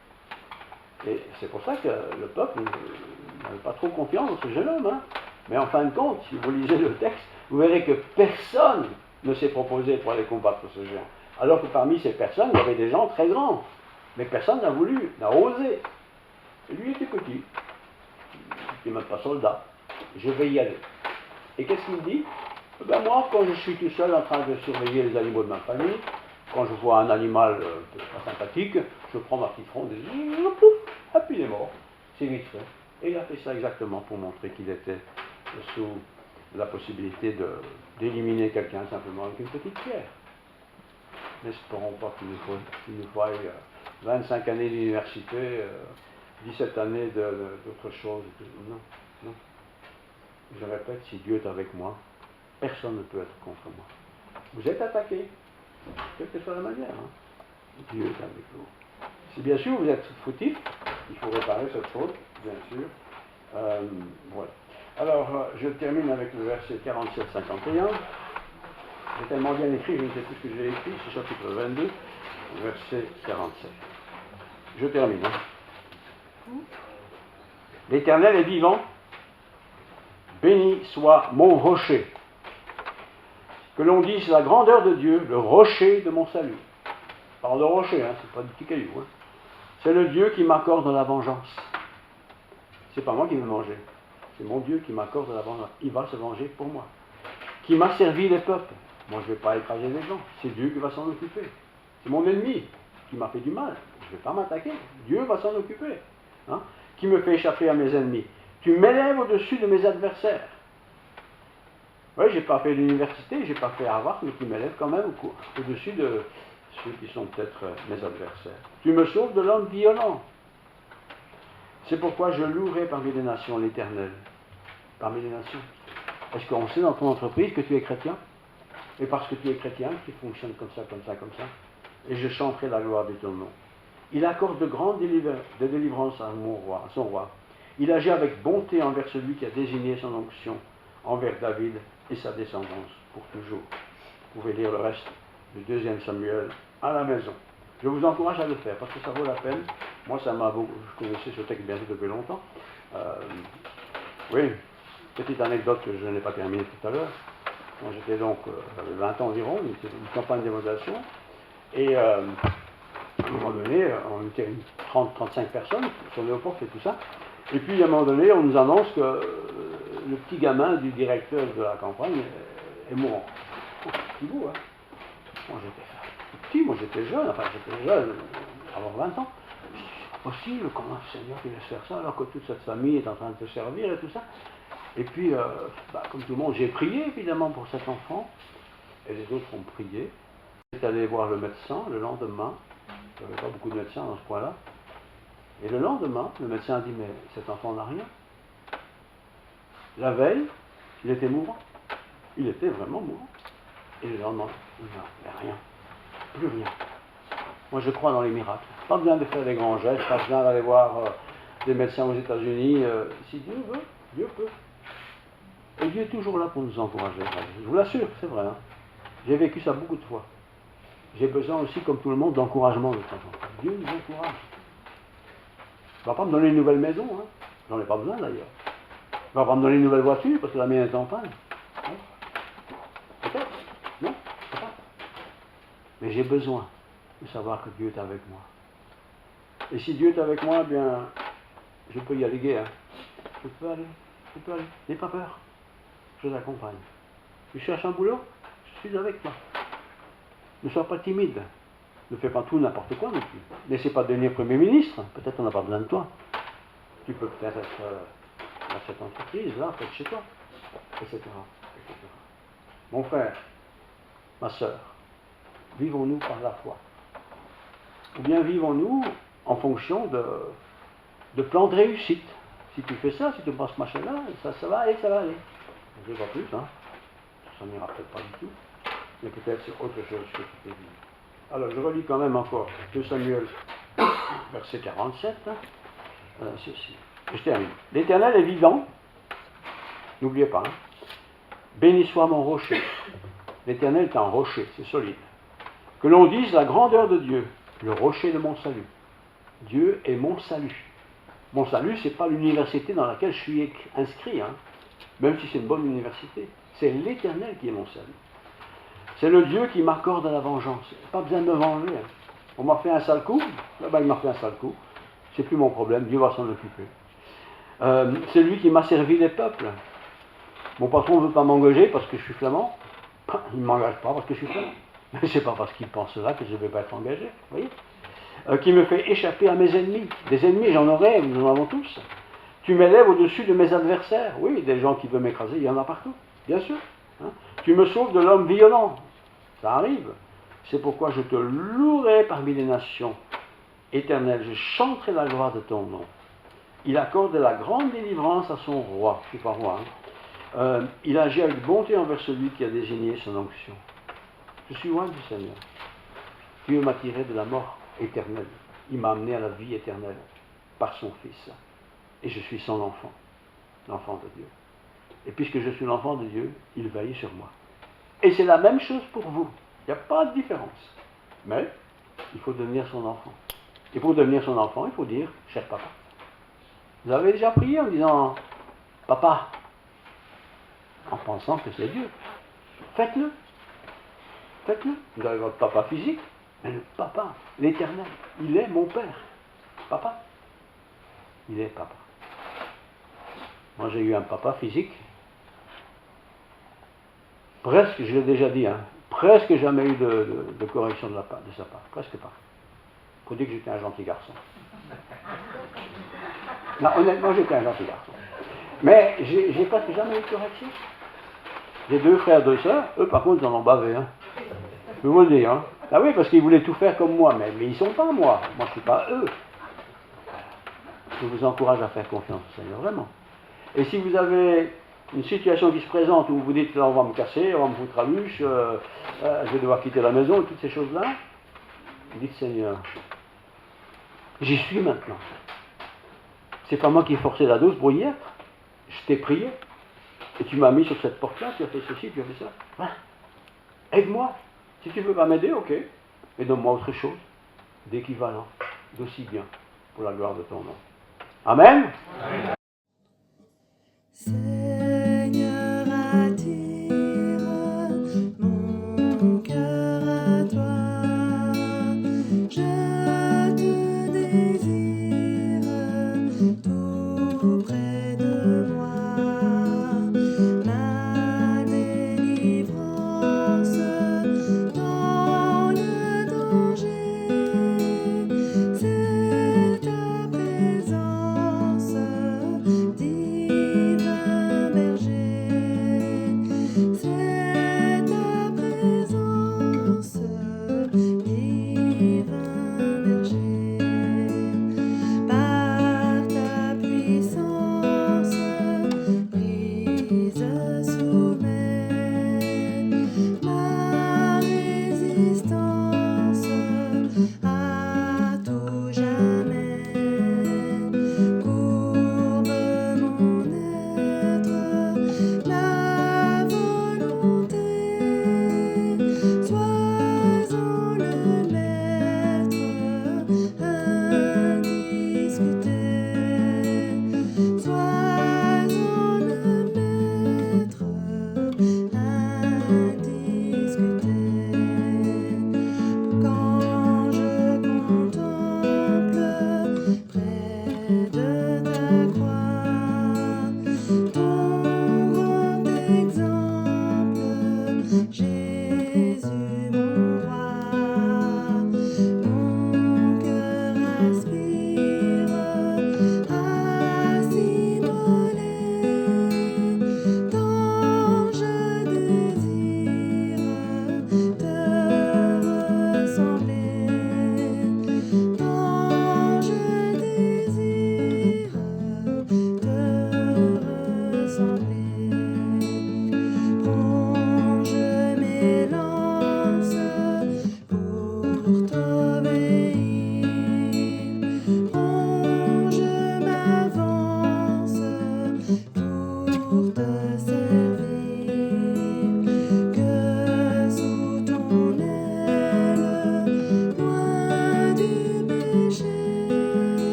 Et c'est pour ça que le peuple n'avait pas trop confiance dans ce jeune homme. Hein. Mais en fin de compte, si vous lisez le texte, vous verrez que personne ne s'est proposé pour aller combattre ce géant. Alors que parmi ces personnes, il y avait des gens très grands. Mais personne n'a voulu, n'a osé. Et lui était petit. Il n'était même pas soldat. Je vais y aller. Et qu'est-ce qu'il dit? Ben moi, quand je suis tout seul en train de surveiller les animaux de ma famille, quand je vois un animal pas sympathique, je prends ma petite fronde et pouf, et puis il est mort. C'est vite fait. Et il a fait ça exactement pour montrer qu'il était sous la possibilité d'éliminer quelqu'un simplement avec une petite pierre. N'espérons pas qu'il nous faille 25 années d'université, 17 années d'autre chose. Non, non. Je répète, si Dieu est avec moi, personne ne peut être contre moi. Vous êtes attaqué, quelle que soit la manière. Hein. Dieu est avec vous. Si bien sûr vous êtes fautif, il faut réparer cette faute, bien sûr. Voilà. Alors, je termine avec le verset 47-51. C'est tellement bien écrit, je ne sais plus ce que j'ai écrit, c'est chapitre 22, verset 47. Je termine. Hein. L'Éternel est vivant, béni soit mon rocher. Que l'on dise la grandeur de Dieu, le rocher de mon salut. On parle de rocher, hein, c'est pas du petit caillou. Hein. C'est le Dieu qui m'accorde la vengeance. C'est pas moi qui vais manger. C'est mon Dieu qui m'accorde la vengeance. Il va se venger pour moi. Qui m'a servi les peuples. Moi, je ne vais pas écraser les gens. C'est Dieu qui va s'en occuper. C'est mon ennemi qui m'a fait du mal. Je ne vais pas m'attaquer. Dieu va s'en occuper. Hein? Qui me fait échapper à mes ennemis. Tu m'élèves au-dessus de mes adversaires. Oui, j'ai pas fait l'université, j'ai pas fait Harvard, mais qui m'élève quand même au-dessus de ceux qui sont peut-être mes adversaires. Tu me sauves de l'homme violent. C'est pourquoi je louerai parmi les nations l'Éternel. Parmi les nations. Est-ce qu'on sait dans ton entreprise que tu es chrétien? Et parce que tu es chrétien, tu fonctionnes comme ça, comme ça, comme ça. Et je chanterai la gloire de ton nom. Il accorde de grandes délivrances à son roi. Il agit avec bonté envers celui qui a désigné son onction, envers David et sa descendance, pour toujours. Vous pouvez lire le reste du 2 Samuel à la maison. Je vous encourage à le faire, parce que ça vaut la peine. Moi, ça m'a beaucoup... Je connaissais ce texte bien depuis longtemps. Oui, petite anecdote que je n'ai pas terminée tout à l'heure. Quand j'étais donc, j'avais 20 ans environ, c'était une campagne d'évaluation. Et à un moment donné, on était 30-35 personnes sur Léopold et tout ça. Et puis à un moment donné, on nous annonce que le petit gamin du directeur de la campagne est mourant. Petit bout, hein. Moi j'étais petit, moi j'étais jeune, avant 20 ans. Je dis, c'est pas possible, comment le Seigneur qui laisse faire ça alors que toute cette famille est en train de te servir et tout ça. Et puis, comme tout le monde, j'ai prié évidemment pour cet enfant, et les autres ont prié. J'étais allé voir le médecin le lendemain, il n'y avait pas beaucoup de médecins dans ce coin-là, et le lendemain, le médecin a dit, mais cet enfant n'a rien. La veille, il était mourant, il était vraiment mourant, et le lendemain, il n'avait rien, plus rien. Moi je crois dans les miracles, pas besoin de faire des grands gestes, pas besoin d'aller voir des médecins aux États-Unis, si Dieu veut, Dieu peut. Et Dieu est toujours là pour nous encourager. Je vous l'assure, c'est vrai. Hein. J'ai vécu ça beaucoup de fois. J'ai besoin aussi, comme tout le monde, d'encouragement de temps en temps. Dieu nous encourage. Il ne va pas me donner une nouvelle maison. Hein. J'en ai pas besoin d'ailleurs. Il ne va pas me donner une nouvelle voiture parce que la mienne est en panne. Hein. Peut-être. Non, je sais pas. Mais j'ai besoin de savoir que Dieu est avec moi. Et si Dieu est avec moi, eh bien, je peux y aller. Hein. Je peux aller. N'aie pas peur. Je t'accompagne. Tu cherches un boulot? Je suis avec toi. Ne sois pas timide. Ne fais pas tout n'importe quoi non plus. N'essaie pas de devenir Premier ministre. Peut-être on n'a pas besoin de toi. Tu peux peut-être être dans cette entreprise, là, peut-être chez toi, etc., etc. Mon frère, ma soeur, vivons-nous par la foi? Ou bien vivons-nous en fonction de plans de réussite? Si tu fais ça, si tu passes ce machin-là, ça va aller, ça va aller. Je ne sais pas plus, hein. Ça n'ira peut-être pas du tout, mais peut-être c'est autre chose que tu peux vivre. Alors, je relis quand même encore 2 Samuel, verset 47. Hein. Ceci. Je termine. L'Éternel est vivant, n'oubliez pas, hein. Béni soit mon rocher. L'Éternel est un rocher, c'est solide. Que l'on dise la grandeur de Dieu, le rocher de mon salut. Dieu est mon salut. Mon salut, ce n'est pas l'université dans laquelle je suis inscrit, hein, même si c'est une bonne université. C'est l'Éternel qui est mon salut. C'est le Dieu qui m'accorde la vengeance. Pas besoin de me venger. Hein. On m'a fait un sale coup, il m'a fait un sale coup. C'est plus mon problème, Dieu va s'en occuper. C'est lui qui m'a servi les peuples. Mon patron ne veut pas m'engager parce que je suis flamand. Il ne m'engage pas parce que je suis flamand. Mais ce n'est pas parce qu'il pense cela que je ne vais pas être engagé. Vous voyez, qui me fait échapper à mes ennemis. Des ennemis, j'en aurai, nous en avons tous. Tu m'élèves au-dessus de mes adversaires. Oui, des gens qui veulent m'écraser, il y en a partout, bien sûr. Hein. Tu me sauves de l'homme violent. Ça arrive. C'est pourquoi je te louerai parmi les nations. Éternel, je chanterai la gloire de ton nom. Il accorde la grande délivrance à son roi. Je ne suis pas roi. Hein. Il agit avec bonté envers celui qui a désigné son onction. Je suis loin du Seigneur. Dieu m'a tiré de la mort éternelle. Il m'a amené à la vie éternelle par son Fils. Et je suis son enfant, l'enfant de Dieu. Et puisque je suis l'enfant de Dieu, il veille sur moi. Et c'est la même chose pour vous. Il n'y a pas de différence. Mais il faut devenir son enfant. Et pour devenir son enfant, il faut dire, cher papa. Vous avez déjà prié en disant, papa, en pensant que c'est Dieu. Faites-le. Faites-le. Vous avez votre papa physique, mais le papa, l'éternel, il est mon père. Papa. Il est papa. Moi j'ai eu un papa physique. Presque, je l'ai déjà dit, hein, presque jamais eu de correction de sa part. Presque pas. Il faut dire que j'étais un gentil garçon. Non, honnêtement, j'étais un gentil garçon. Mais j'ai presque jamais eu de correction. J'ai 2 frères, 2 sœurs, eux par contre ils en ont bavé. Hein. Je peux vous le dire. Hein. Ah oui, parce qu'ils voulaient tout faire comme moi, mais ils ne sont pas moi. Moi je ne suis pas eux. Je vous encourage à faire confiance au Seigneur, vraiment. Et si vous avez une situation qui se présente où vous dites, là, on va me casser, on va me foutre à l'huche, je vais devoir quitter la maison, toutes ces choses-là, dites, Seigneur, j'y suis maintenant. C'est pas moi qui ai forcé la dose pour y être. Je t'ai prié. Et tu m'as mis sur cette porte-là, tu as fait ceci, tu as fait ça. Hein? Aide-moi. Si tu ne veux pas m'aider, ok. Mais donne-moi autre chose, d'équivalent, d'aussi bien, pour la gloire de ton nom. Amen. C'est